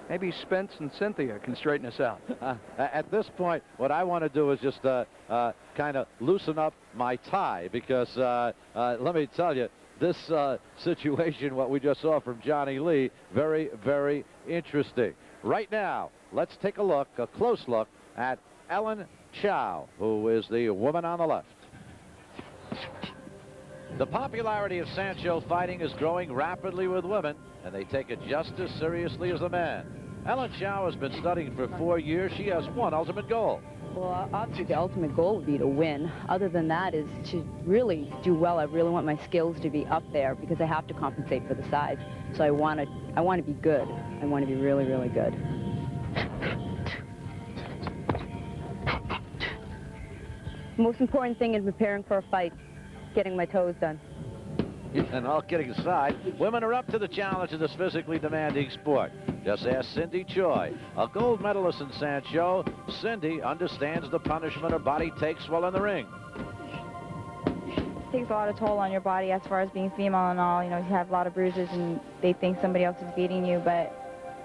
Maybe Spence and Cynthia can straighten us out. At this point, what I want to do is just kind of loosen up my tie, because let me tell you, this situation, what we just saw from Johnny Lee, very, very interesting. Right now, let's take a close look at Ellen Chow, who is the woman on the left. The popularity of Sancho fighting is growing rapidly with women, and they take it just as seriously as the men. Ellen Chow has been studying for 4 years. She has one ultimate goal. Well, obviously the ultimate goal would be to win. Other than that is to really do well. I really want my skills to be up there, because I have to compensate for the size. So I want to be good. I want to be really, really good. The most important thing in preparing for a fight, getting my toes done. And all kidding aside, women are up to the challenge of this physically demanding sport. Just ask Cindy Choi, a gold medalist in Sancho. Cindy understands the punishment her body takes while in the ring. It takes a lot of toll on your body as far as being female and all. You know, you have a lot of bruises and they think somebody else is beating you, but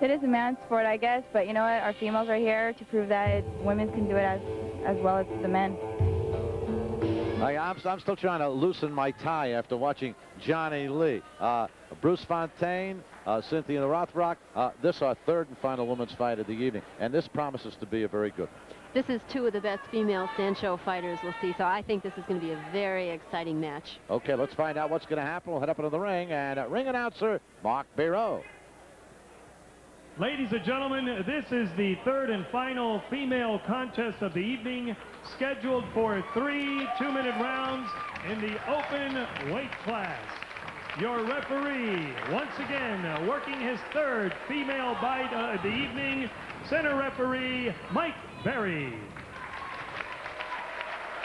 it is a man's sport, I guess. But you know what? Our females are here to prove that women can do it as well as the men. I'm still trying to loosen my tie after watching Johnny Lee. Bruce Fontaine, Cynthia Rothrock. This is our third and final women's fight of the evening, and this promises to be a very good one. This is two of the best female Sancho fighters we'll see, so I think this is going to be a very exciting match. Okay, let's find out what's going to happen. We'll head up into the ring, and ring announcer Mark Biro. Ladies and gentlemen, this is the third and final female contest of the evening, scheduled for 3 two-minute rounds in the open weight class. Your referee, once again, working his third female bout of the evening, center referee Mike Berry.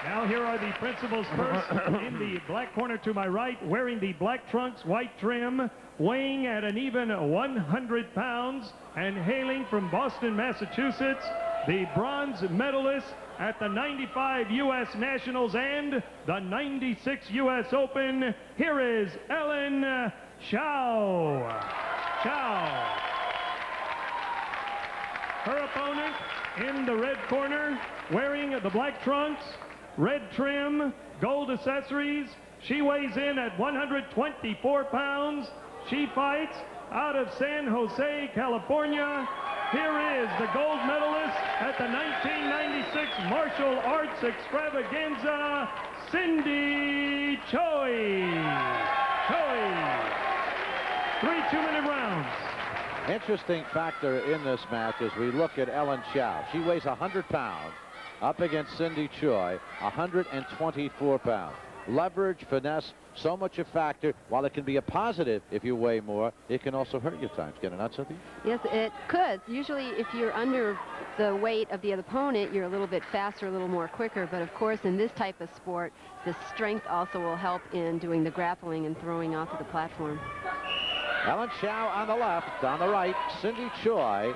Now here are the principals first. In the black corner to my right, wearing the black trunks, white trim, weighing at an even 100 pounds, and hailing from Boston, Massachusetts, the bronze medalist at the 95 U.S. Nationals and the 96 U.S. Open, here is Ellen Chow. Her opponent in the red corner, wearing the black trunks, red trim, gold accessories. She weighs in at 124 pounds. She fights out of San Jose, California. Here is the gold medalist at the 1996 Martial Arts Extravaganza, Cindy Choi. 3 two-minute rounds. Interesting factor in this match as we look at Ellen Chow. She weighs 100 pounds up against Cindy Choi, 124 pounds. Leverage, finesse, so much a factor. While it can be a positive if you weigh more, it can also hurt you at times. Can it not, Cynthia? Yes, it could. Usually if you're under the weight of the opponent, you're a little bit faster, a little more quicker. But of course, in this type of sport, the strength also will help in doing the grappling and throwing off of the platform. Ellen Chow on the left, on the right, Cindy Choi.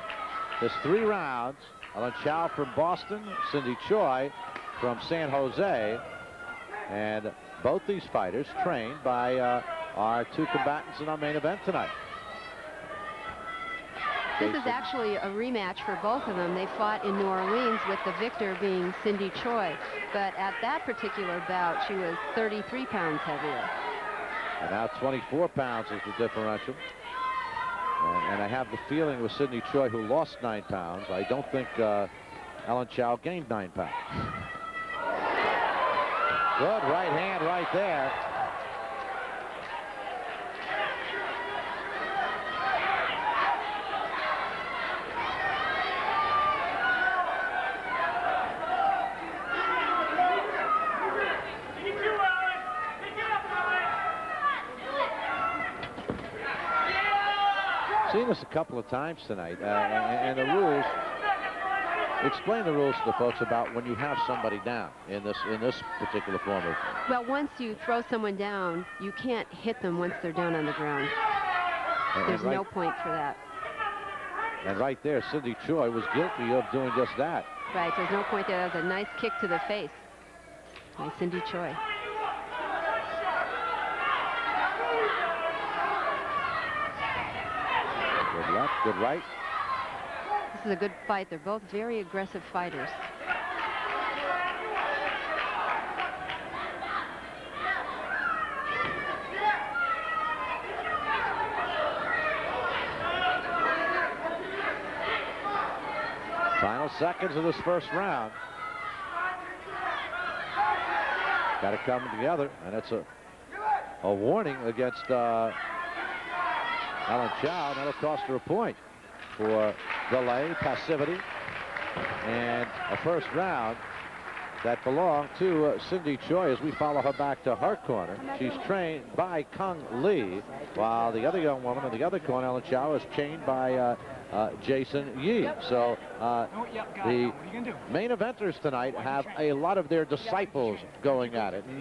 There's 3 rounds. Ellen Chow from Boston, Cindy Choi from San Jose. And both these fighters trained by our 2 combatants in our main event tonight. This is actually a rematch for both of them. They fought in New Orleans with the victor being Cindy Choi. But at that particular bout, she was 33 pounds heavier. And now 24 pounds is the differential. And I have the feeling with Cindy Choi, who lost 9 pounds, I don't think Ellen Chow gained 9 pounds. Good right hand right there. Seen this a couple of times tonight, and the rules. Explain the rules to the folks about when you have somebody down in this particular form of. Well, once you throw someone down, you can't hit them once they're down on the ground. There's no point for that. And right there, Cindy Choi was guilty of doing just that. Right, there's no point there. That was a nice kick to the face by Cindy Choi. Good left, good right. This is a good fight. They're both very aggressive fighters. Final seconds of this first round. Got to come together, and it's a warning against Ellen Chow. That'll cost her a point for delay, passivity, and a first round that belonged to Cindy Choi as we follow her back to her corner. She's trained by Kung Lee, while the other young woman in the other corner, Ellen Chow, is trained by Jason Yee. So the main eventers tonight have a lot of their disciples going at it, and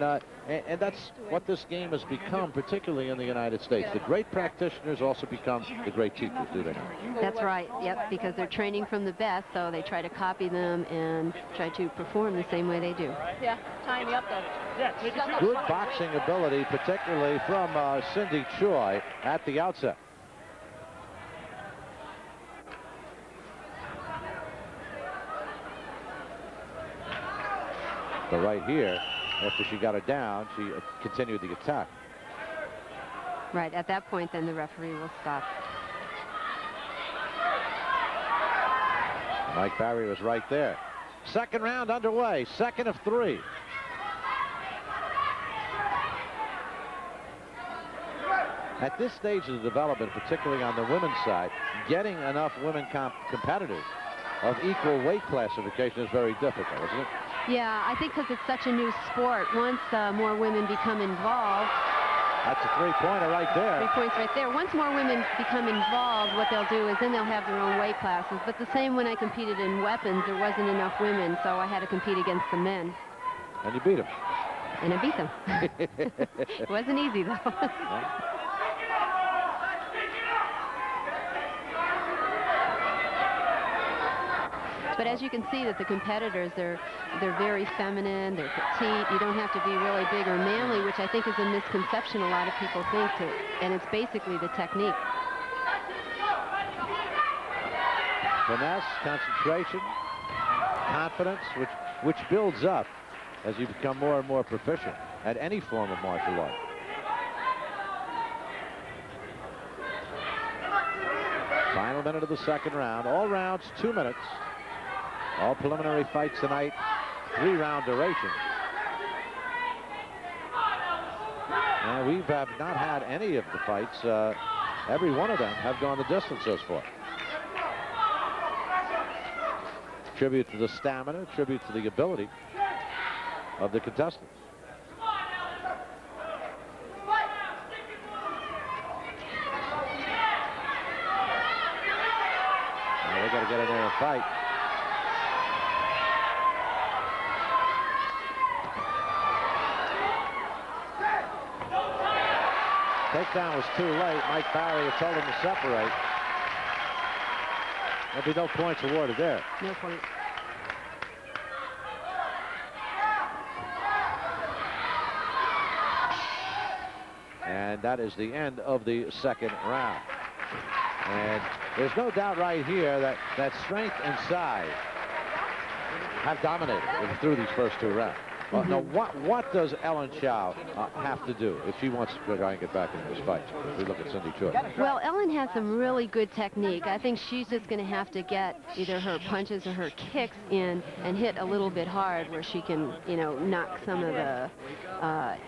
that's what this game has become, particularly in the United States. The great practitioners also become the great teachers, do they not? That's right, yep, because they're training from the best, so they try to copy them and try to perform the same way they do. Yeah, tying me up though. Good boxing ability, particularly from Cindy Choi at the outset. But right here, after she got her down, she continued the attack. Right, at that point, then the referee will stop. Mike Barry was right there. Second round underway, second of 3. At this stage of the development, particularly on the women's side, getting enough women competitors of equal weight classification is very difficult, isn't it? Yeah, I think because it's such a new sport, once more women become involved. That's a 3-pointer right there. 3 points right there. Once more women become involved, what they'll do is then they'll have their own weight classes. But the same when I competed in weapons, there wasn't enough women, so I had to compete against the men. And you beat them. And I beat them. It wasn't easy, though. Yeah. But as you can see that the competitors, they're very feminine, they're petite. You don't have to be really big or manly, which I think is a misconception a lot of people think, and it's basically the technique. Finesse, concentration, confidence, which builds up as you become more and more proficient at any form of martial art. Final minute of the second round. All rounds 2 minutes. All preliminary fights tonight, 3-round duration. And we have not had any of the fights. Every one of them have gone the distance so far. Tribute to the stamina, tribute to the ability of the contestants. Now they got to get in there and fight. Takedown was too late. Mike Barry had told him to separate. There'll be no points awarded there. No points. And that is the end of the second round. And there's no doubt right here that strength and size have dominated through these first 2 rounds. Now, what does Ellen Chow have to do if she wants to try and get back into this fight? If we look at Cindy Choi. Well, Ellen has some really good technique. I think she's just going to have to get either her punches or her kicks in and hit a little bit hard where she can, you know, knock some of the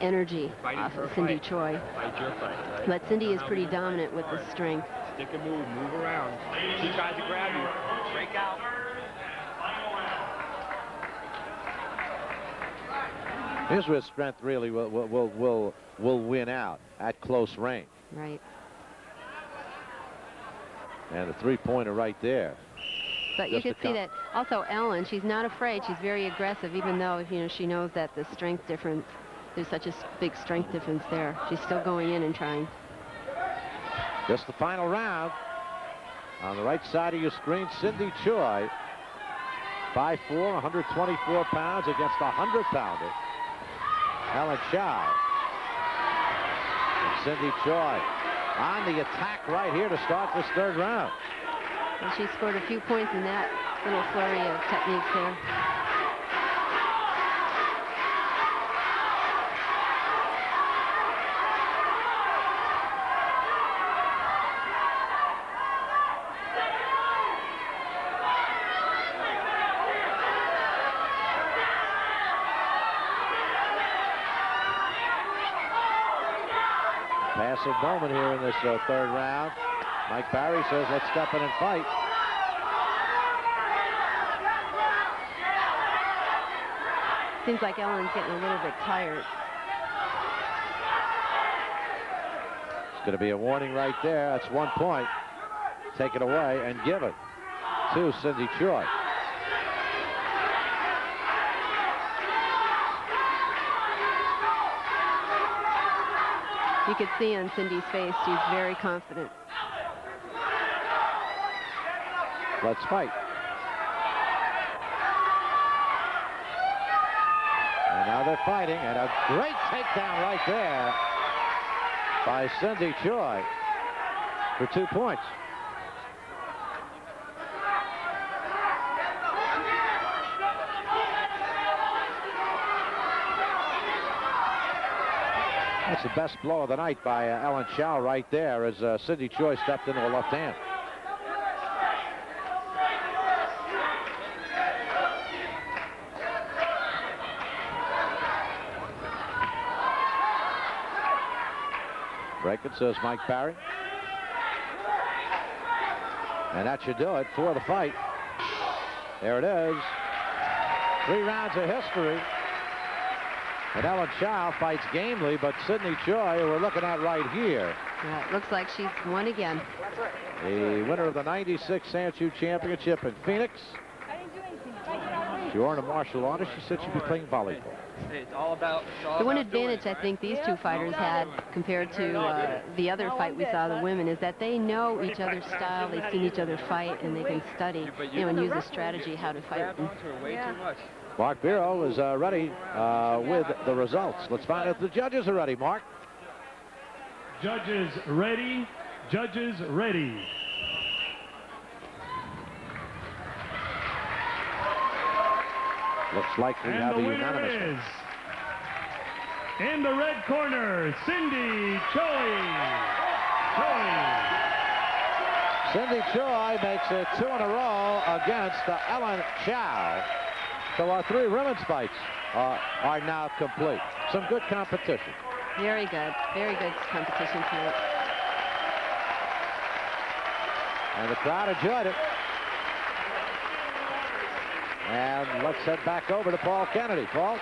energy off of Cindy Choi. But Cindy is pretty dominant with the strength. Stick and move around. She tries to grab you. Break out. Here's where strength really will win out at close range. Right. And the 3-pointer right there. But you can see that also Ellen, she's not afraid. She's very aggressive, even though, you know, she knows that the strength difference, there's such a big strength difference there. She's still going in and trying. Just the final round. On the right side of your screen, Cindy Choi, 5'4", 124 pounds against a 100-pounder. Ellen Chow. And Cindy Choi on the attack right here to start this third round. And she scored a few points in that little flurry of techniques there. Passive moment here in this third round. Mike Barry says, let's step in and fight. Seems like Ellen's getting a little bit tired. It's going to be a warning right there. That's 1 point. Take it away and give it to Cindy Choi. You could see on Cindy's face, she's very confident. Let's fight. And now they're fighting, and a great takedown right there by Cindy Choi for 2 points. That's the best blow of the night by Ellen Chow right there as Cindy Choi stepped into a left hand. Break it, says Mike Barry. And that should do it for the fight. There it is. 3 rounds of history. And Ellen Chow fights gamely, but Cindy Choi, who we're looking at right here. Yeah, it looks like she's won again. The winner of the 96 Sanchu Championship in Phoenix. She wore a martial artist. She said she'd be playing volleyball. It's all about The one advantage I think these two fighters had compared to the other fight we saw, the women, is that they know each other's style, they've seen each other fight, and they can study, and use a strategy how to fight. Mark Biro is ready with the results. Let's find out if the judges are ready, Mark. Judges ready. Judges ready. Looks like we And have the a winner unanimous. is, in the red corner, Cindy Choi. Cindy Choi makes it 2 in a row against Ellen Chow. So our 3 women's fights are now complete. Some good competition. Very good competition tonight. And the crowd enjoyed it. And let's head back over to Paul Kennedy. Paul?